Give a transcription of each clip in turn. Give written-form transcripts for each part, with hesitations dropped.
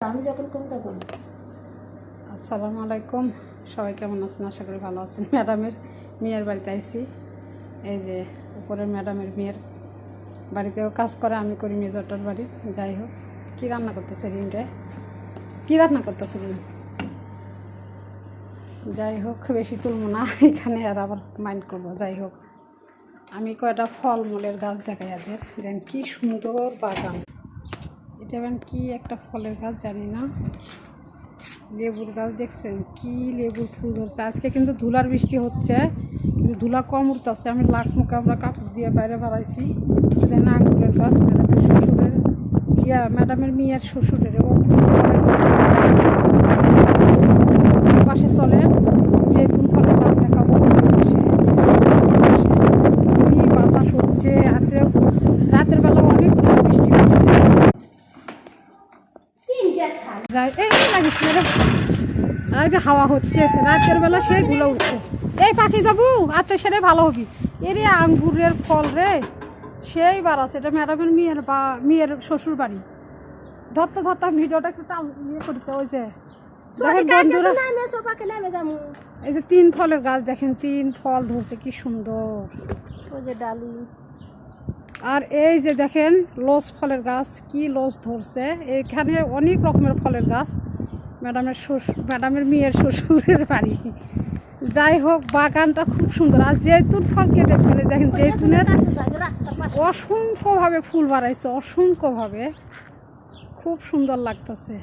আমি যখন করি তখন। আসসালামু আলাইকুম, সবাই কেমন আছেন? আশা করি ভালো আছেন। ম্যাডামের মেয়ের বাড়িতে আইছি। এই যে উপরে ম্যাডামের মেয়ের বাড়িতেও কাজ করে, আমি করি মেজরটার বাড়ি। যাই হোক, কী রান্না করতেছে রিমরে? কী রান্না করতেছে রিম? যাই হোক, বেশি তুলব না এখানে, আর আবার মাইন্ড করবো। যাই হোক, আমি কয়টা ফলমূলের গাছ দেখাই আদের। দেন কি সুন্দর বাগান। এটা কি একটা ফলের গাছ জানি না। লেবুর গাছ দেখছেন, কি লেবুর ফুল ধরছে। আজকে কিন্তু ধুলার বৃষ্টি হচ্ছে, কিন্তু ধুলা কম উঠতেছে। আমি লাখ মুখে আমরা কাপড় দিয়ে বাইরে বাড়াইছি। দেন আঙ্গুরের গাছ ম্যাডামের শ্বশুরের, ম্যাডামের মেয়ের শ্বশুরের। ও পাশে চলে জেতুন ফলের গাছ দেখাবো। কি বাতাস হচ্ছে, রাতের বেলা অনেক ধুলার বৃষ্টি হচ্ছে। এটা হাওয়া হচ্ছে, রাতের বেলা সেই ধুলো উঠছে। এই পাখি যাবো, আচ্ছা সেটাই ভালো হবি। এরে আঙ্গুরের ফল রে, সেই বার আছে। এটা ম্যাডামের মেয়ের শ্বশুর বাড়ি। ধরতে ধরতে ভিডিওটা একটু টাল ইয়ে করতে। ওই যে দেখেন বন্ধুরা, এই যে 3 ফলের গাছ দেখেন, 3 ফল ধরছে, কি সুন্দর। ওই যে ডালি। আর এই যে দেখেন লস ফলের গাছ, কি লস ধরছে। এখানে অনেক রকমের ফলের গাছ। ম্যাডামের মেয়ের শ্বশুরের বাড়ি। যাই হোক, বাগানটা খুব সুন্দর। আর জেতুন ফলকে দেখবেন, দেখেন জেতুনের অসংখ্যভাবে ফুল বাড়াইছে, অসংখ্যভাবে, খুব সুন্দর লাগতেছে।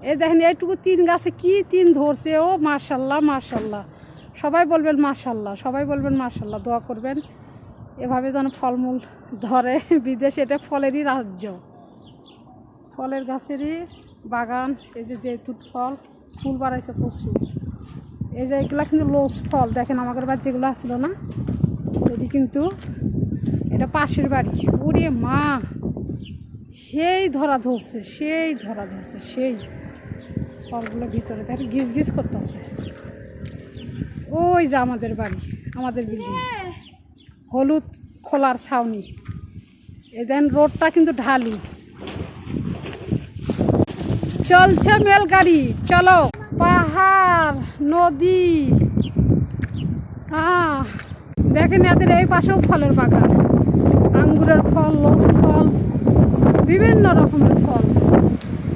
এই দেখেন এইটুকু 3 গাছে কি 3 ধরছে। ও মাশাল্লাহ মাশাল্লাহ, সবাই বলবেন মাশাল্লাহ, সবাই বলবেন মাশাল্লাহ, দোয়া করবেন এভাবে যেন ফলমূল ধরে। বিদেশে এটা ফলেরই রাজ্য, ফলের গাছেরই বাগান। এই যে জেতুন ফল ফুল বাড়াইছে প্রচুর। এই যে এগুলো কিন্তু লোস ফল। দেখেন আমাদের বাড়ি যেগুলো আসলো না, এটি কিন্তু এটা পাশের বাড়ি। ওরে মা, সেই ধরা ধরছে, সেই ধরা ধরছে, সেই ফলগুলো ভিতরে দেখেন গিজ গিজ করতেছে। ওই যে আমাদের বাড়ি, আমাদের বিল্ডিং, হলুদ খোলার ছাউনি। এই দেন রোডটা কিন্তু ঢালু, চলছে মেলগাড়ি। চলো, পাহাড়, নদী। দেখেন এদের এই পাশেও ফলের বাগান, আঙ্গুরের ফল, লস ফল, বিভিন্ন রকমের ফল।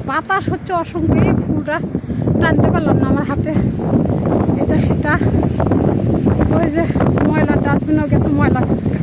বাতাস হচ্ছে অসংখ্য। এই ফুলটা টানতে পারলাম না আমার হাতে, এটা সেটা। ওই যে ময়লা ডাস্টবিনেও গেছে ময়লা করতে।